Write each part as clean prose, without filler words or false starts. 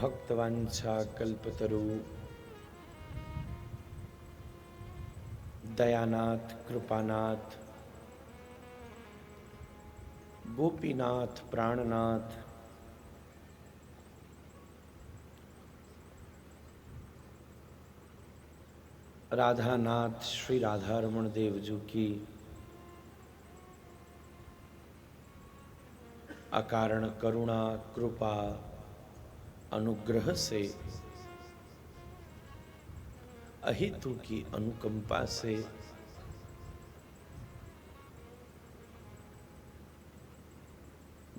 भक्तवांछा कल्पतरु दयानाथ कृपानाथ गोपीनाथ प्राणनाथ राधानाथ श्री राधा रमण देव जी की अकारण करुणा कृपा अनुग्रह से अहितु की अनुकंपा से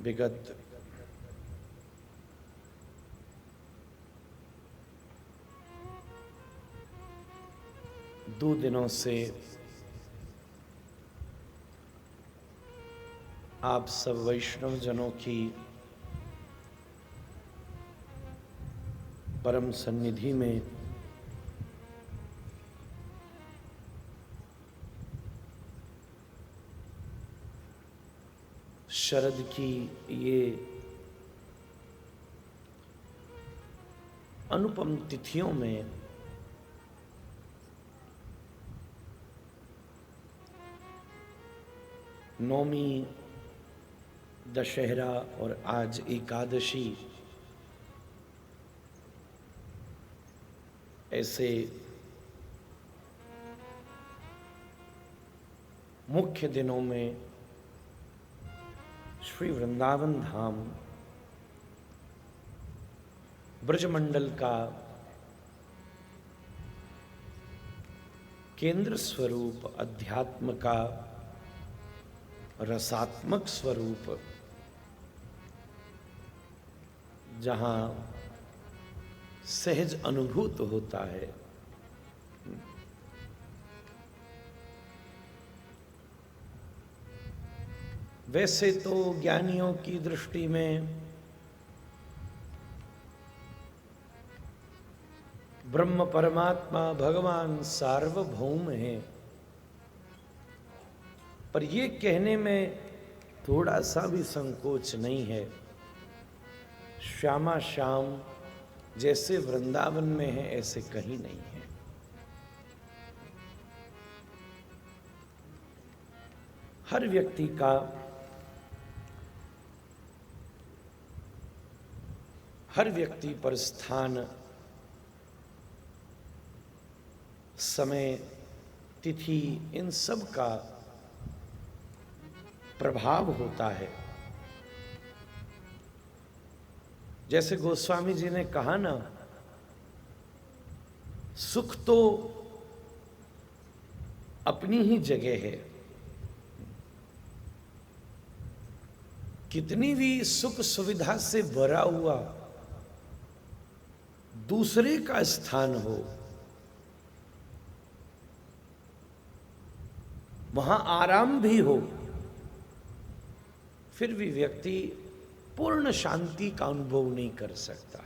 विगत दो दिनों से आप सब वैष्णव जनों की परम सन्निधि में शरद की ये अनुपम तिथियों में नौमी, दशहरा और आज एकादशी ऐसे मुख्य दिनों में श्री वृंदावन धाम ब्रजमंडल का केंद्र स्वरूप, अध्यात्म का रसात्मक स्वरूप, जहां सहज अनुभूत होता है, वैसे तो ज्ञानियों की दृष्टि में ब्रह्म परमात्मा भगवान सार्वभौम है, पर ये कहने में थोड़ा सा भी संकोच नहीं है। श्यामा श्याम जैसे वृंदावन में है ऐसे कहीं नहीं है। हर व्यक्ति का हर व्यक्ति पर स्थान, समय, तिथि, इन सब का प्रभाव होता है। जैसे गोस्वामी जी ने कहा ना, सुख तो अपनी ही जगह है, कितनी भी सुख सुविधा से भरा हुआ दूसरे का स्थान हो, वहां आराम भी हो, फिर भी व्यक्ति पूर्ण शांति का अनुभव नहीं कर सकता।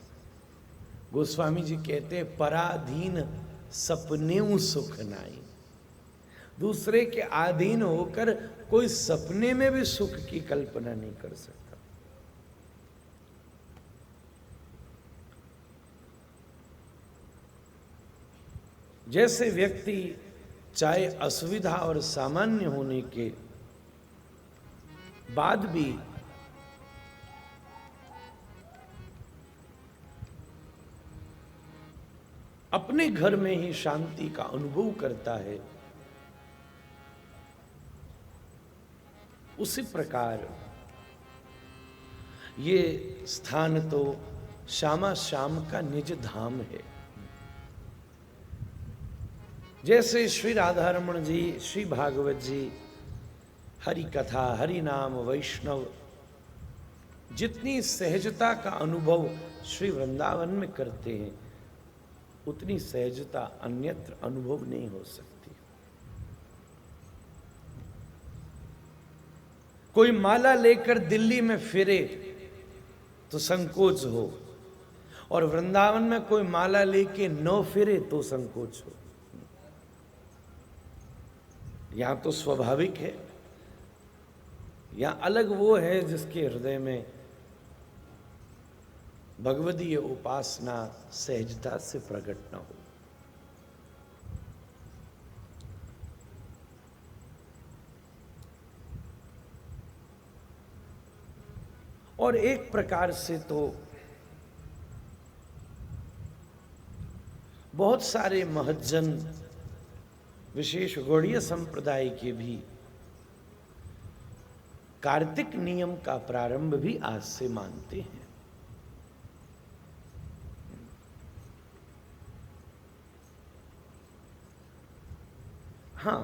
गोस्वामी जी कहते पराधीन सपने सुख नाई। दूसरे के अधीन होकर कोई सपने में भी सुख की कल्पना नहीं कर सकता। जैसे व्यक्ति चाहे असुविधा और सामान्य होने के बाद भी अपने घर में ही शांति का अनुभव करता है, उसी प्रकार ये स्थान तो श्यामा श्याम का निज धाम है। जैसे श्री राधा रमण जी, श्री भागवत जी हरि कथा, हरि नाम, वैष्णव जितनी सहजता का अनुभव श्री वृंदावन में करते हैं, उतनी सहजता अन्यत्र अनुभव नहीं हो सकती। कोई माला लेकर दिल्ली में फिरे तो संकोच हो, और वृंदावन में कोई माला लेके न फिरे तो संकोच हो। यहां तो स्वाभाविक है, यहां अलग वो है जिसके हृदय में भगवदीय उपासना सहजता से प्रकट न हो। और एक प्रकार से तो बहुत सारे महज्जन विशेष गौड़ीय संप्रदाय के भी कार्तिक नियम का प्रारंभ भी आज से मानते हैं। हाँ,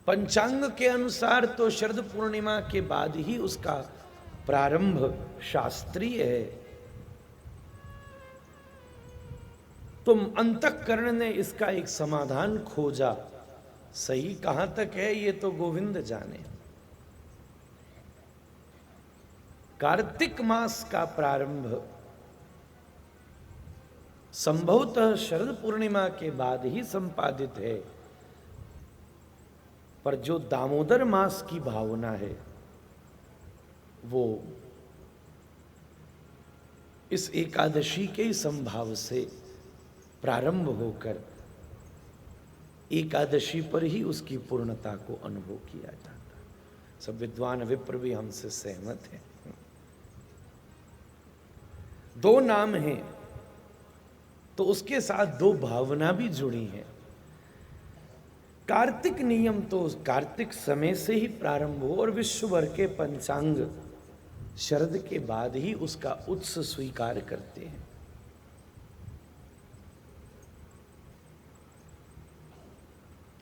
पंचांग के अनुसार तो शरद पूर्णिमा के बाद ही उसका प्रारंभ शास्त्रीय है। तो अंतःकरण ने इसका एक समाधान खोजा, सही कहां तक है ये तो गोविंद जाने। कार्तिक मास का प्रारंभ संभवतः शरद पूर्णिमा के बाद ही संपादित है, पर जो दामोदर मास की भावना है वो इस एकादशी के ही संभाव से प्रारंभ होकर एकादशी पर ही उसकी पूर्णता को अनुभव किया जाता। सब विद्वान विप्र भी हमसे सहमत हैं। दो नाम हैं तो उसके साथ दो भावना भी जुड़ी है। कार्तिक नियम तो कार्तिक समय से ही प्रारंभ हो और विश्व भर के पंचांग शरद के बाद ही उसका उत्स स्वीकार करते हैं।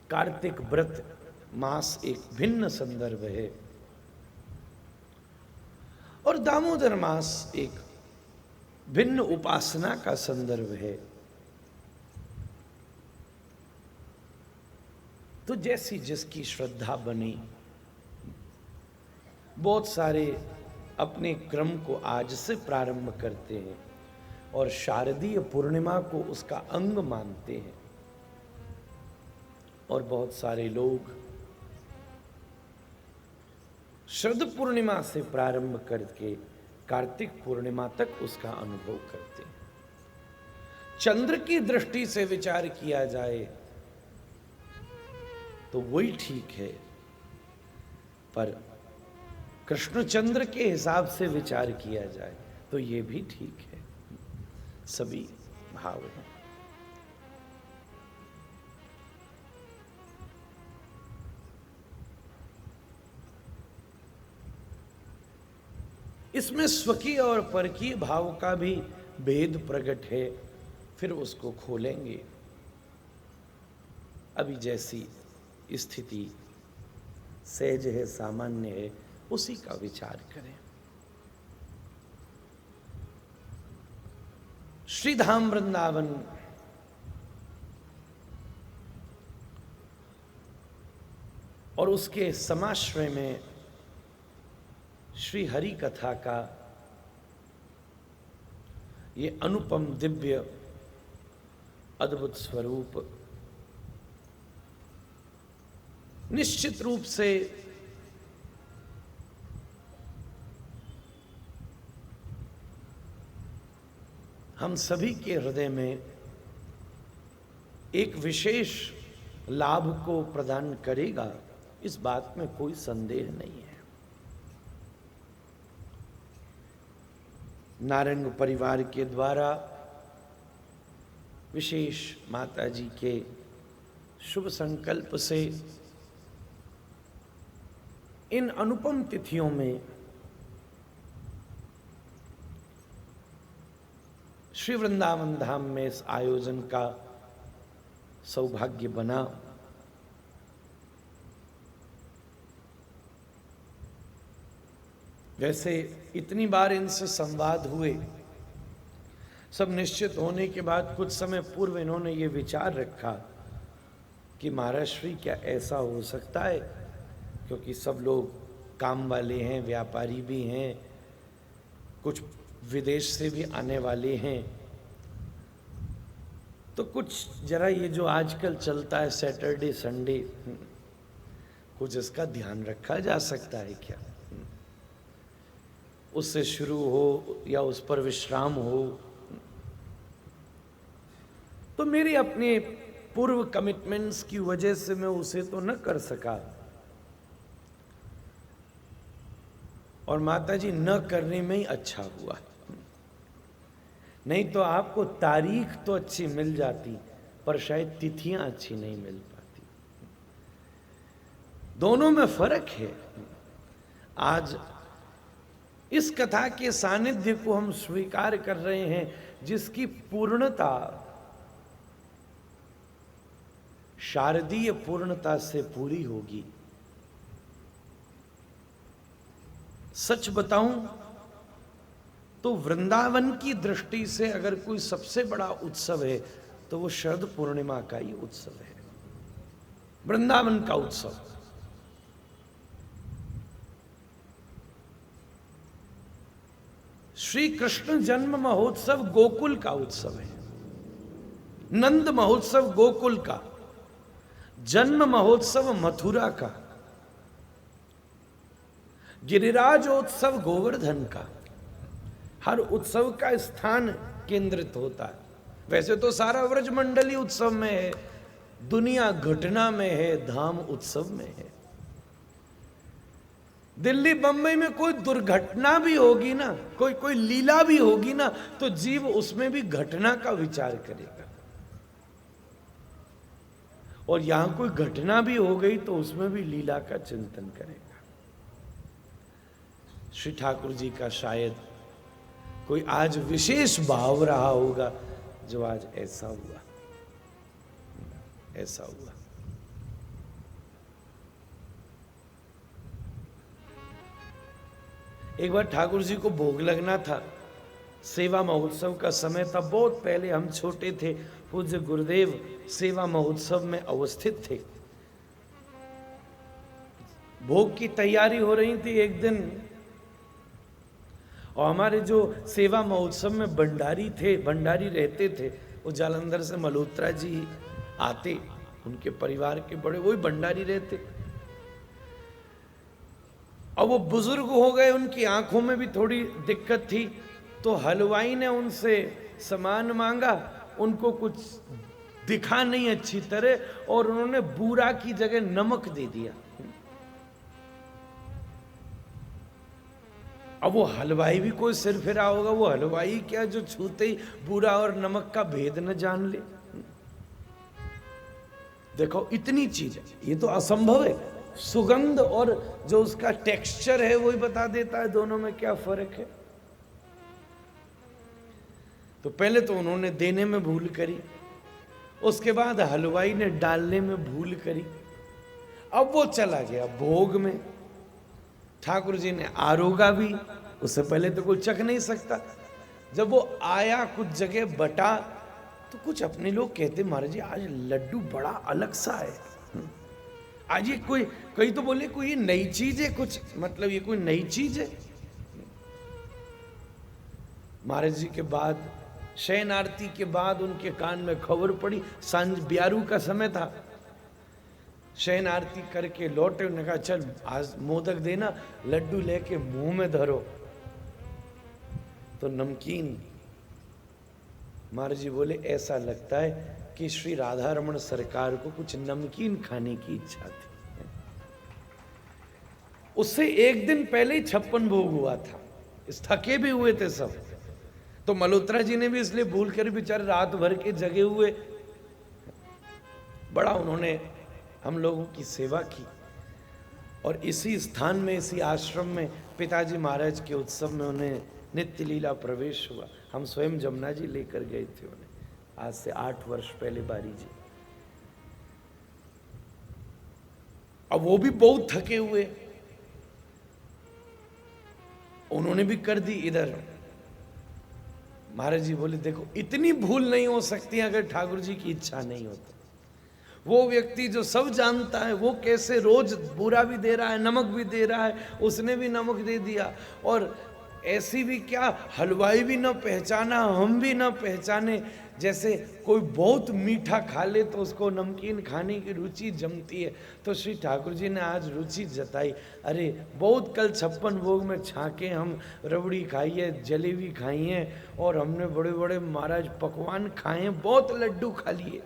कार्तिक व्रत मास एक भिन्न संदर्भ है और दामोदर मास एक भिन्न उपासना का संदर्भ है। तो जैसी जिसकी श्रद्धा बनी, बहुत सारे अपने क्रम को आज से प्रारंभ करते हैं और शारदीय पूर्णिमा को उसका अंग मानते हैं, और बहुत सारे लोग शरद पूर्णिमा से प्रारंभ करके कार्तिक पूर्णिमा तक उसका अनुभव करते हैं। चंद्र की दृष्टि से विचार किया जाए तो वही ठीक है, पर कृष्णचंद्र के हिसाब से विचार किया जाए तो ये भी ठीक है। सभी भाव हैं। इसमें स्वकीय और परकीय भाव का भी भेद प्रकट है, फिर उसको खोलेंगे। अभी जैसी स्थिति सहज है, सामान्य है, उसी का विचार करें। श्रीधाम वृंदावन और उसके समाश्रय में श्री हरि कथा का ये अनुपम दिव्य अद्भुत स्वरूप निश्चित रूप से हम सभी के हृदय में एक विशेष लाभ को प्रदान करेगा, इस बात में कोई संदेह नहीं है। नारंग परिवार के द्वारा विशेष माता जी के शुभ संकल्प से इन अनुपम तिथियों में श्री वृंदावन धाम में इस आयोजन का सौभाग्य बना। वैसे इतनी बार इनसे संवाद हुए, सब निश्चित होने के बाद कुछ समय पूर्व इन्होंने ये विचार रखा कि महाराज श्री क्या ऐसा हो सकता है, क्योंकि सब लोग काम वाले हैं, व्यापारी भी हैं, कुछ विदेश से भी आने वाले हैं, तो कुछ जरा ये जो आजकल चलता है सैटरडे संडे, कुछ इसका ध्यान रखा जा सकता है क्या। उससे शुरू हो या उस पर विश्राम हो, तो मेरी अपने पूर्व कमिटमेंट्स की वजह से मैं उसे तो न कर सका, और माता जी न करने में ही अच्छा हुआ। नहीं तो आपको तारीख तो अच्छी मिल जाती, पर शायद तिथियां अच्छी नहीं मिल पाती। दोनों में फर्क है। आज इस कथा के सानिध्य को हम स्वीकार कर रहे हैं, जिसकी पूर्णता शारदीय पूर्णता से पूरी होगी। सच बताऊं तो वृंदावन की दृष्टि से अगर कोई सबसे बड़ा उत्सव है तो वो शरद पूर्णिमा का ही उत्सव है, वृंदावन का उत्सव। श्री कृष्ण जन्म महोत्सव गोकुल का उत्सव है, नंद महोत्सव गोकुल का, जन्म महोत्सव मथुरा का, गिरिराजोत्सव गोवर्धन का। हर उत्सव का स्थान केंद्रित होता है। वैसे तो सारा व्रज मंडली उत्सव में है, दुनिया घटना में है, धाम उत्सव में है। दिल्ली बंबई में कोई दुर्घटना भी होगी ना, कोई लीला भी होगी ना, तो जीव उसमें भी घटना का विचार करेगा। और यहां कोई घटना भी हो गई तो उसमें भी लीला का चिंतन करेगा। श्री ठाकुर जी का शायद कोई आज विशेष भाव रहा होगा जो आज ऐसा हुआ, ऐसा हुआ। एक बार ठाकुर जी को भोग लगना था, सेवा महोत्सव का समय था, बहुत पहले, हम छोटे थे। पूज्य गुरुदेव सेवा महोत्सव में अवस्थित थे, भोग की तैयारी हो रही थी एक दिन। और हमारे जो सेवा महोत्सव में भंडारी थे, भंडारी रहते थे, वो जालंधर से मल्होत्रा जी आते, उनके परिवार के बड़े, वही भंडारी रहते। और वो बुजुर्ग हो गए, उनकी आंखों में भी थोड़ी दिक्कत थी, तो हलवाई ने उनसे सामान मांगा, उनको कुछ दिखा नहीं अच्छी तरह, और उन्होंने बूरा की जगह नमक दे दिया। अब वो हलवाई भी कोई सिर फिरा होगा, वो हलवाई क्या जो छूते ही बूरा और नमक का भेद न जान ले। देखो इतनी चीज है, ये तो असंभव है। सुगंध और जो उसका टेक्सचर है वही बता देता है दोनों में क्या फर्क है। तो पहले तो उन्होंने देने में भूल करी, उसके बाद हलवाई ने डालने में भूल करी। अब वो चला गया भोग में, ठाकुर जी ने आरोगा भी, उससे पहले तो कोई चख नहीं सकता। जब वो आया, कुछ जगह बटा, तो कुछ अपने लोग कहते महाराज जी आज लड्डू बड़ा अलग सा है, आज ये कोई तो बोले कोई नई चीज है, कुछ मतलब ये कोई नई चीज है। महाराज जी के बाद शयन आरती के बाद उनके कान में खबर पड़ी, सांझ ब्यारू का समय था, शयन आरती करके लौटे, उन्होंने कहा चल आज मोदक देना, लड्डू लेके मुंह में धरो, तो नमकीन। महाराज जी बोले ऐसा लगता है कि श्री राधा रमण सरकार को कुछ नमकीन खाने की इच्छा थी। उससे एक दिन पहले ही 56 भोग हुआ था, इस थके भी हुए थे सब। तो मल्होत्रा जी ने भी इसलिए भूल कर बेचारे रात भर के जगे हुए, बड़ा उन्होंने हम लोगों की सेवा की। और इसी स्थान में, इसी आश्रम में पिताजी महाराज के उत्सव में उन्हें नित्य लीला प्रवेश हुआ। हम स्वयं जमुना जी लेकर गए थे उन्हें, आज से 8 वर्ष पहले बारी जी। अब वो भी बहुत थके हुए, उन्होंने भी कर दी इधर। महाराज जी बोले देखो इतनी भूल नहीं हो सकती अगर ठाकुर जी की इच्छा नहीं होती। वो व्यक्ति जो सब जानता है वो कैसे रोज बुरा भी दे रहा है, नमक भी दे रहा है, उसने भी नमक दे दिया। और ऐसी भी क्या, हलवाई भी न पहचाना, हम भी न पहचाने। जैसे कोई बहुत मीठा खा ले तो उसको नमकीन खाने की रुचि जमती है, तो श्री ठाकुर जी ने आज रुचि जताई। अरे बहुत कल 56 भोग में छाके हम रबड़ी खाई है, जलेबी खाई है, और हमने बड़े बड़े महाराज पकवान खाए हैं, बहुत लड्डू खा लिए,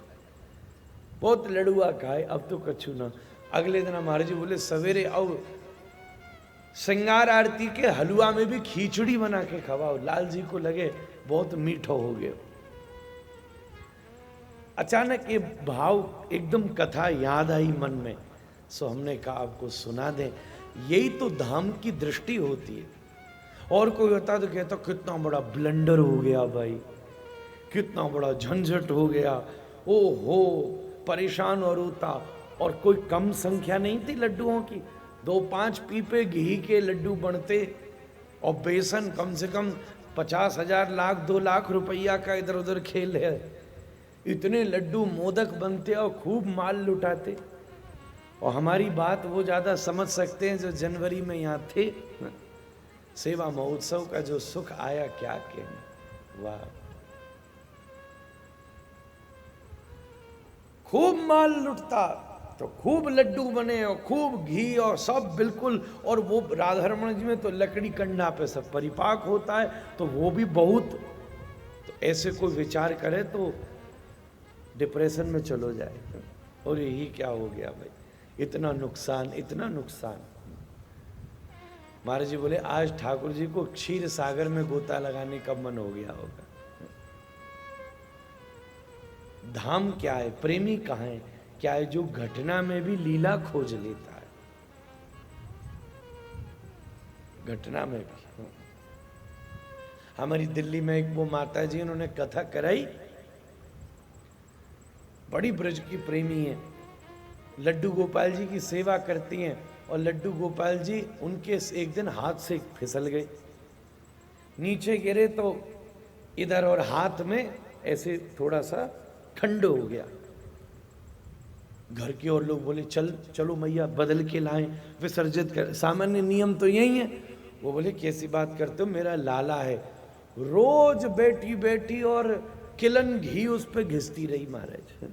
बहुत लड़ुआ खाए, अब तो कछु ना। अगले दिन महाराज जी बोले सवेरे आओ, श्रृंगार आरती के हलवा में भी खिचड़ी बना के खवाओ। लाल जी को लगे बहुत मीठा हो गया। अचानक ये भाव एकदम कथा याद आई मन में, सो हमने कहा आपको सुना दें। यही तो धाम की दृष्टि होती है। और कोई होता तो कहता कितना बड़ा ब्लंडर हो गया भाई, कितना बड़ा झंझट हो गया, ओ हो परेशान और होता। और कोई कम संख्या नहीं थी लड्डुओं की, 2-5 पीपे घी के लड्डू बनते, और बेसन कम से कम 50,000 लाख 2 लाख रुपया का इधर उधर खेल है। इतने लड्डू मोदक बनते और खूब माल लुटाते। और हमारी बात वो ज़्यादा समझ सकते हैं जो जनवरी में यहाँ थे। सेवा महोत्सव का जो सुख आया क्या कहने, वाह। खूब माल लुटता तो खूब लड्डू बने और खूब घी और सब बिल्कुल। और वो राधारमण जी में तो लकड़ी कंडा पे सब परिपाक होता है, तो वो भी बहुत। तो ऐसे कोई विचार करे तो डिप्रेशन में चलो जाए, और यही क्या हो गया भाई, इतना नुकसान, इतना नुकसान। महाराज जी बोले आज ठाकुर जी को क्षीर सागर में गोता लगाने का मन हो गया होगा। धाम क्या है, प्रेमी कहाँ है, क्या है जो घटना में भी लीला खोज लेता है, घटना में भी। हमारी दिल्ली में एक वो माता जी, उन्होंने कथा कराई, बड़ी ब्रज की प्रेमी है, लड्डू गोपाल जी की सेवा करती हैं। और लड्डू गोपाल जी उनके एक दिन हाथ से फिसल गए, नीचे गिरे तो इधर और हाथ में ऐसे थोड़ा सा ठंड हो गया। घर के और लोग बोले चलो मैया बदल के लाएं, विसर्जित कर, सामान्य नियम तो यही है। वो बोले कैसी बात करते हो, मेरा लाला है। रोज बेटी बेटी और किलन घी उस पर घिसती रही महाराज,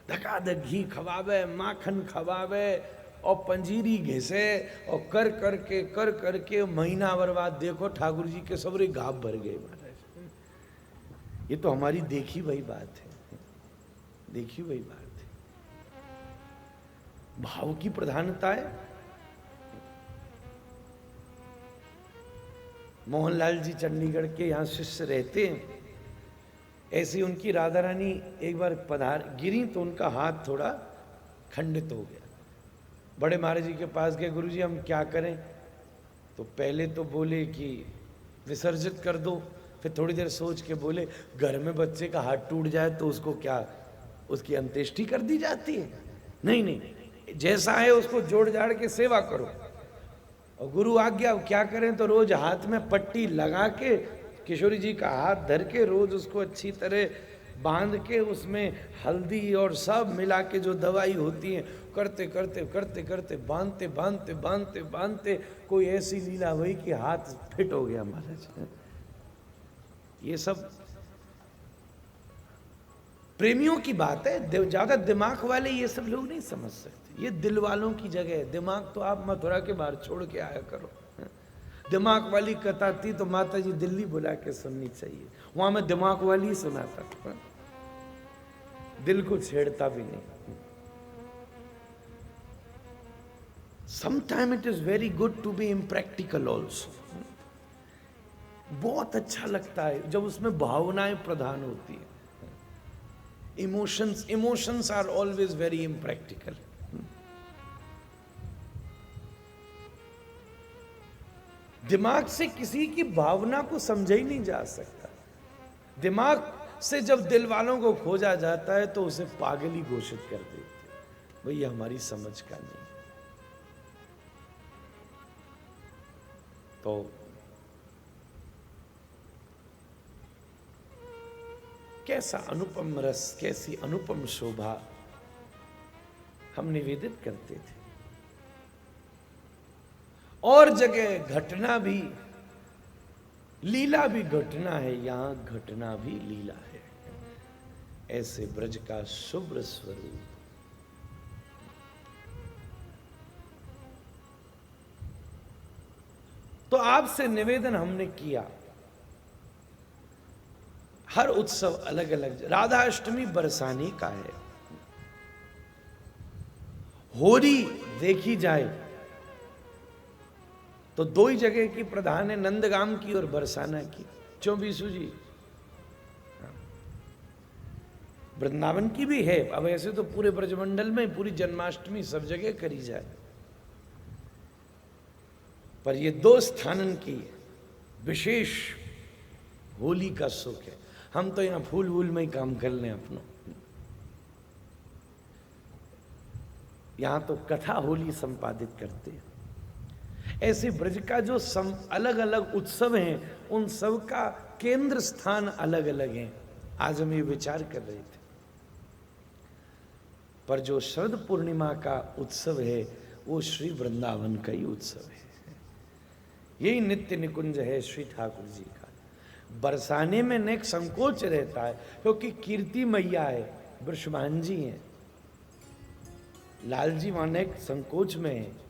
धकाधक घी खवावे, माखन खवावे और पंजीरी घिसे, और कर करके महीना भर बाद देखो ठाकुर जी के सबरे घाव भर गए महाराज। ये तो हमारी देखी वही बात है, देखी वही बात है। भाव की प्रधानता है। मोहनलाल जी चंडीगढ़ के यहाँ शिष्य रहते हैं, ऐसी उनकी राधा रानी एक बार गिरी तो उनका हाथ थोड़ा खंडित हो गया। बड़े महाराज जी के पास गए, गुरुजी हम क्या करें? तो पहले तो बोले कि विसर्जित कर दो, फिर थोड़ी देर सोच के बोले घर में बच्चे का हाथ टूट जाए तो उसको क्या, उसकी अंत्येष्टि कर दी जाती है? नहीं, जैसा है उसको जोड़ जाड़ के सेवा करो। और गुरु आज्ञा, क्या करें? तो रोज हाथ में पट्टी लगा के किशोरी जी का हाथ धर के रोज उसको अच्छी तरह बांध के उसमें हल्दी और सब मिला के जो दवाई होती है करते बांधते कोई ऐसी लीला हुई कि हाथ फिट हो गया महाराज। ये सब प्रेमियों की बात है, ज्यादा दिमाग वाले ये सब लोग नहीं समझ सकते। ये दिल वालों की जगह है। दिमाग तो आप मथुरा के बाहर छोड़ के आया करो। दिमाग वाली कथा थी तो माता जी दिल्ली बुला के सुननी चाहिए, वहां मैं दिमाग वाली ही सुनाता था, दिल को छेड़ता भी नहीं। Sometimes it is very good to be impractical also. बहुत अच्छा लगता है जब उसमें भावनाएं प्रधान होती है। Emotions are always very impractical. दिमाग से किसी की भावना को समझा ही नहीं जा सकता। दिमाग से जब दिल वालों को खोजा जाता है तो उसे पागल ही घोषित कर देते। भैया हमारी समझ का नहीं। तो कैसा अनुपम रस, कैसी अनुपम शोभा हम निवेदित करते थे। और जगह घटना भी लीला भी घटना है, यहां घटना भी लीला है। ऐसे ब्रज का शुभ्र स्वरूप। तो आपसे निवेदन हमने किया, हर उत्सव अलग अलग। राधा अष्टमी बरसाने का है, होली देखी जाए तो दो ही जगह की प्रधान है, नंदगाम की और बरसाना की। क्यों बीसू जी? वृंदावन की भी है, अब ऐसे तो पूरे ब्रजमंडल में पूरी जन्माष्टमी सब जगह करी जाए, पर ये दो स्थानन की विशेष होली का सुख है। हम तो यहां फूल वूल में ही काम कर लें अपनों, यहां तो कथा होली संपादित करते हैं। ऐसे ब्रज का जो अलग अलग उत्सव हैं, उन सब का केंद्र स्थान अलग अलग हैं। आज हम ये विचार कर रहे थे, पर जो शरद पूर्णिमा का उत्सव है वो श्री वृंदावन का ही उत्सव है। यही नित्य निकुंज है श्री ठाकुर जी का। बरसाने में नेक संकोच रहता है, क्योंकि कीर्ति मैया है, वृषभान जी हैं, लाल जी वहां नेक संकोच में है।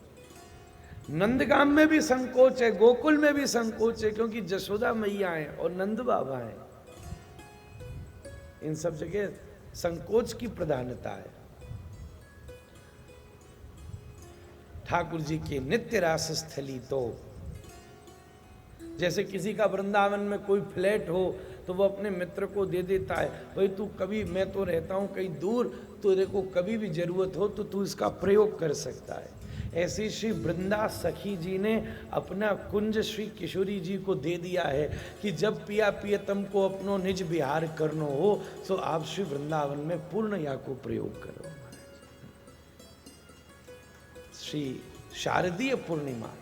नंदगाम में भी संकोच है, गोकुल में भी संकोच है, क्योंकि जशोदा मैया है और नंद बाबा है। इन सब जगह संकोच की प्रधानता है। ठाकुर जी की नित्य रास स्थली, तो जैसे किसी का वृंदावन में कोई फ्लैट हो तो वो अपने मित्र को दे देता है, भाई तू कभी, मैं तो रहता हूं कहीं दूर, तेरे को कभी भी जरूरत हो तो तू इसका प्रयोग कर सकता है। ऐसी श्री वृंदा सखी जी ने अपना कुंज श्री किशोरी जी को दे दिया है कि जब पिया प्रियतम को अपनो निज विहार करनो हो तो आप श्री वृंदावन में पूर्ण या को प्रयोग करो। श्री शारदीय पूर्णिमा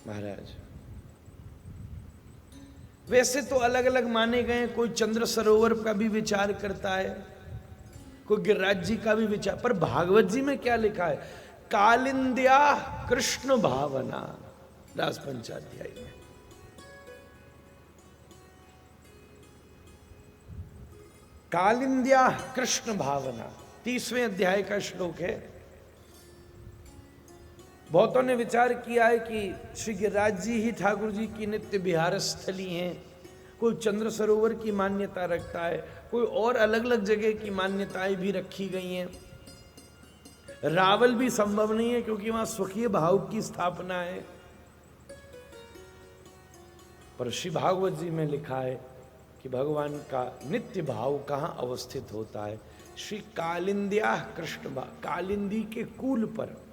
महाराज, वैसे तो अलग अलग माने गए, कोई चंद्र सरोवर का भी विचार करता है, कोई गिरिराज जी का भी विचार, पर भागवत जी में क्या लिखा है? कालिंद्या कृष्ण भावना, दास पंचाध्याय में। कालिंद्या कृष्ण भावना 30वें अध्याय का श्लोक है। बहुतों ने विचार किया है कि श्री गिरिराज जी ही ठाकुर जी की नित्य विहार स्थली हैं, कोई चंद्र सरोवर की मान्यता रखता है, कोई और अलग अलग जगह की मान्यताएं भी रखी गई हैं। रावल भी संभव नहीं है, क्योंकि वहां स्वकीय भाव की स्थापना है। पर श्री भागवत जी में लिखा है कि भगवान का नित्य भाव कहां अवस्थित होता है? श्री कालिंद्या कृष्ण भाव, कालिंदी के कूल पर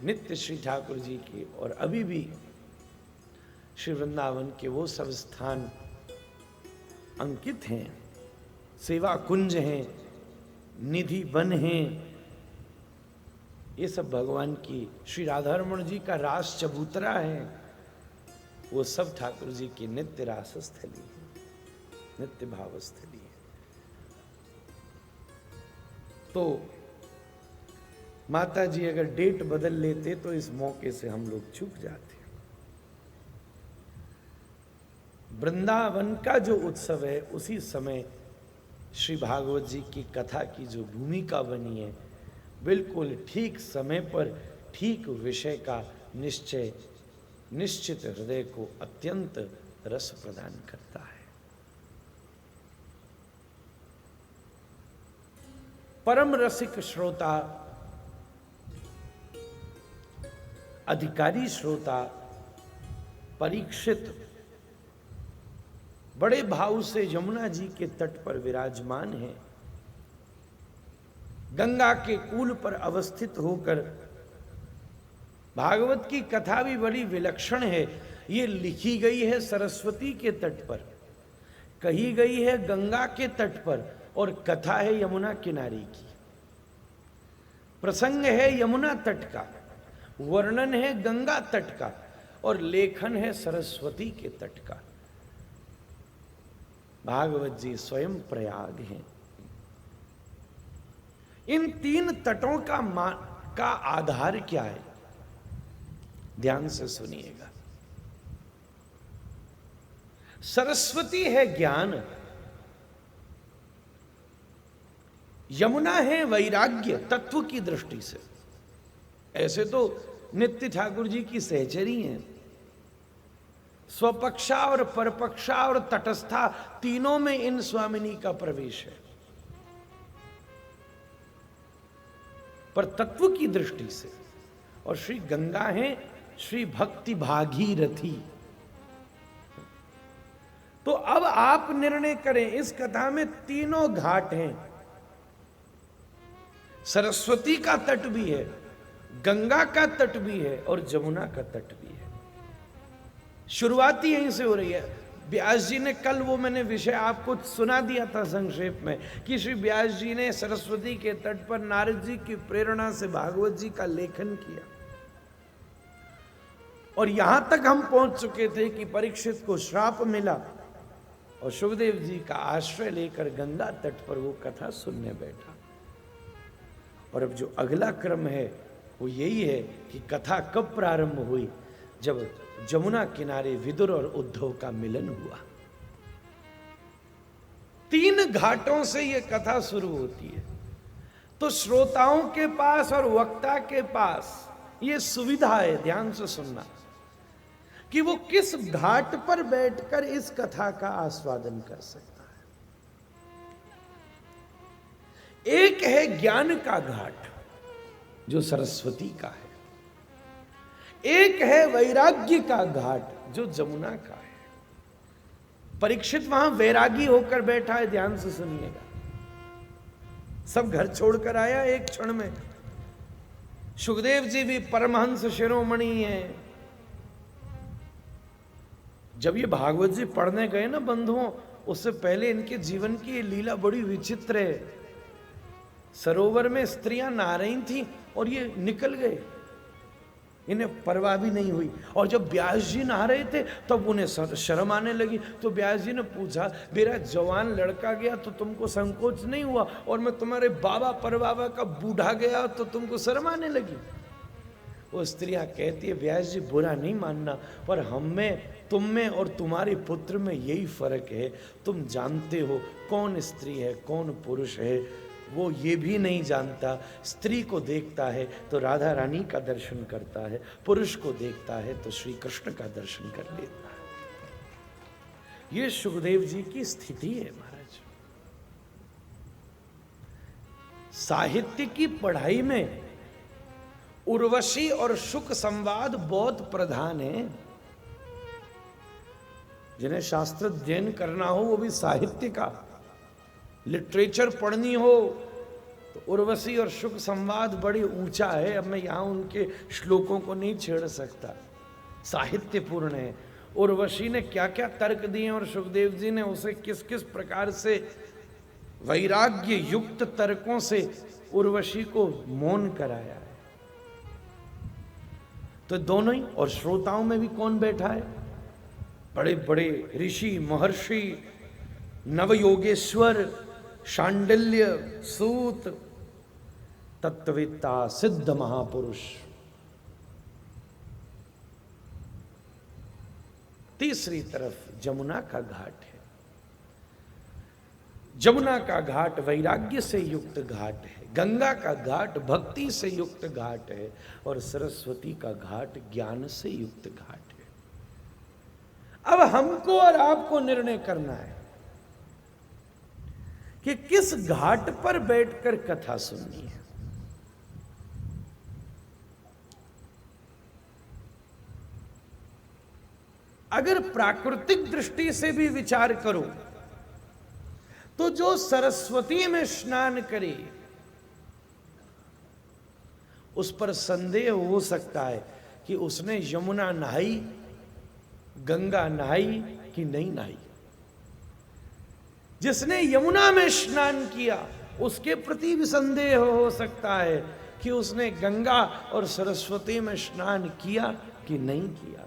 नित्य श्री ठाकुर जी की, और अभी भी श्री वृंदावन के वो सब स्थान अंकित हैं, सेवा कुंज हैं, निधि वन हैं, ये सब भगवान की, श्री राधारमण जी का रास चबूतरा है, वो सब ठाकुर जी की नित्य रास स्थली है, नित्य भाव स्थली है। तो माता जी अगर डेट बदल लेते तो इस मौके से हम लोग चूक जाते। वृंदावन का जो उत्सव है, उसी समय श्री भागवत जी की कथा की जो भूमिका बनी है, बिल्कुल ठीक समय पर ठीक विषय का निश्चय निश्चित हृदय को अत्यंत रस प्रदान करता है। परम रसिक श्रोता, अधिकारी श्रोता परीक्षित बड़े भाव से यमुना जी के तट पर विराजमान है। गंगा के कूल पर अवस्थित होकर भागवत की कथा भी बड़ी विलक्षण है। ये लिखी गई है सरस्वती के तट पर, कही गई है गंगा के तट पर, और कथा है यमुना किनारे की। प्रसंग है यमुना तट का, वर्णन है गंगा तट का, और लेखन है सरस्वती के तट का। भागवत जी स्वयं प्रयाग हैं। इन तीन तटों का आधार क्या है? ध्यान से सुनिएगा। सरस्वती है ज्ञान, यमुना है वैराग्य तत्व की दृष्टि से। ऐसे तो नित्य ठाकुर जी की सहचरी हैं, स्वपक्षा और परपक्षा और तटस्था तीनों में इन स्वामिनी का प्रवेश है, पर तत्व की दृष्टि से। और श्री गंगा है श्री भक्ति भागीरथी। तो अब आप निर्णय करें, इस कथा में तीनों घाट हैं, सरस्वती का तट भी है, गंगा का तट भी है और जमुना का तट भी है। शुरुआती यहीं से हो रही है। व्यास जी ने कल वो मैंने विषय आपको सुना दिया था संक्षेप में कि श्री व्यास जी ने सरस्वती के तट पर नारद जी की प्रेरणा से भागवत जी का लेखन किया, और यहां तक हम पहुंच चुके थे कि परीक्षित को श्राप मिला और सुखदेव जी का आश्रय लेकर गंगा तट पर वो कथा सुनने बैठा। और अब जो अगला क्रम है वो यही है कि कथा कब प्रारंभ हुई, जब जमुना किनारे विदुर और उद्धव का मिलन हुआ। 3 घाटों से यह कथा शुरू होती है। तो श्रोताओं के पास और वक्ता के पास यह सुविधा है, ध्यान से सुनना, कि वो किस घाट पर बैठकर इस कथा का आस्वादन कर सकता है। एक है ज्ञान का घाट जो सरस्वती का है, एक है वैराग्य का घाट जो जमुना का है। परीक्षित वहां वैरागी होकर बैठा है, ध्यान से सुनिएगा। सब घर छोड़कर आया एक क्षण में। सुखदेव जी भी परमहंस शिरोमणि हैं। जब ये भागवत जी पढ़ने गए ना बंधुओं, उससे पहले इनके जीवन की ये लीला बड़ी विचित्र है। सरोवर में स्त्रियां नहा रही थी और ये निकल गए, इन्हें परवाह भी नहीं हुई। और जब व्यास जी नहा रहे थे तब उन्हें शर्म आने लगी। तो व्यास जी ने पूछा, मेरा जवान लड़का गया तो तुमको संकोच नहीं हुआ, और मैं तुम्हारे बाबा परबाबा का बूढ़ा गया तो तुमको शर्म आने लगी? वो स्त्रियां कहती है, व्यास जी बुरा नहीं मानना, पर हम में, तुम में और तुम्हारे पुत्र में यही फर्क है। तुम जानते हो कौन स्त्री है कौन पुरुष है, वो ये भी नहीं जानता। स्त्री को देखता है तो राधा रानी का दर्शन करता है, पुरुष को देखता है तो श्री कृष्ण का दर्शन कर लेता है। ये सुखदेव जी की स्थिति है महाराज। साहित्य की पढ़ाई में उर्वशी और शुक संवाद बहुत प्रधान है। जिन्हें शास्त्र अध्ययन करना हो, वो भी साहित्य का लिटरेचर पढ़नी हो, तो उर्वशी और शुक संवाद बड़ी ऊंचा है। अब मैं यहां उनके श्लोकों को नहीं छेड़ सकता, साहित्यपूर्ण है। उर्वशी ने क्या क्या तर्क दिए और सुखदेव जी ने उसे किस किस प्रकार से वैराग्य युक्त तर्कों से उर्वशी को मौन कराया है। तो दोनों ही, और श्रोताओं में भी कौन बैठा है? बड़े बड़े ऋषि महर्षि, नवयोगेश्वर, शांडिल्य, सूत, तत्ववेत्ता, सिद्ध महापुरुष। तीसरी तरफ जमुना का घाट है। जमुना का घाट वैराग्य से युक्त घाट है, गंगा का घाट भक्ति से युक्त घाट है, और सरस्वती का घाट ज्ञान से युक्त घाट है। अब हमको और आपको निर्णय करना है कि किस घाट पर बैठकर कथा सुननी है। अगर प्राकृतिक दृष्टि से भी विचार करो तो जो सरस्वती में स्नान करे उस पर संदेह हो सकता है कि उसने यमुना नहाई, गंगा नहाई कि नहीं नहाई। जिसने यमुना में स्नान किया उसके प्रति भी संदेह हो सकता है कि उसने गंगा और सरस्वती में स्नान किया कि नहीं किया।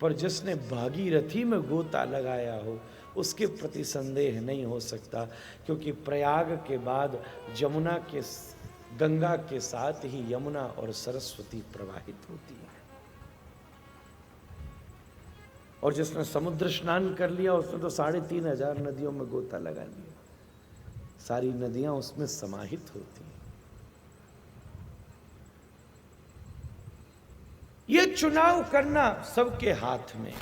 पर जिसने भागीरथी में गोता लगाया हो उसके प्रति संदेह नहीं हो सकता, क्योंकि प्रयाग के बाद जमुना के, गंगा के साथ ही यमुना और सरस्वती प्रवाहित होती है। और जिसने समुद्र स्नान कर लिया उसने तो 3,500 नदियों में गोता लगा लिया, सारी नदियां उसमें समाहित होती हैं। ये चुनाव करना सबके हाथ में।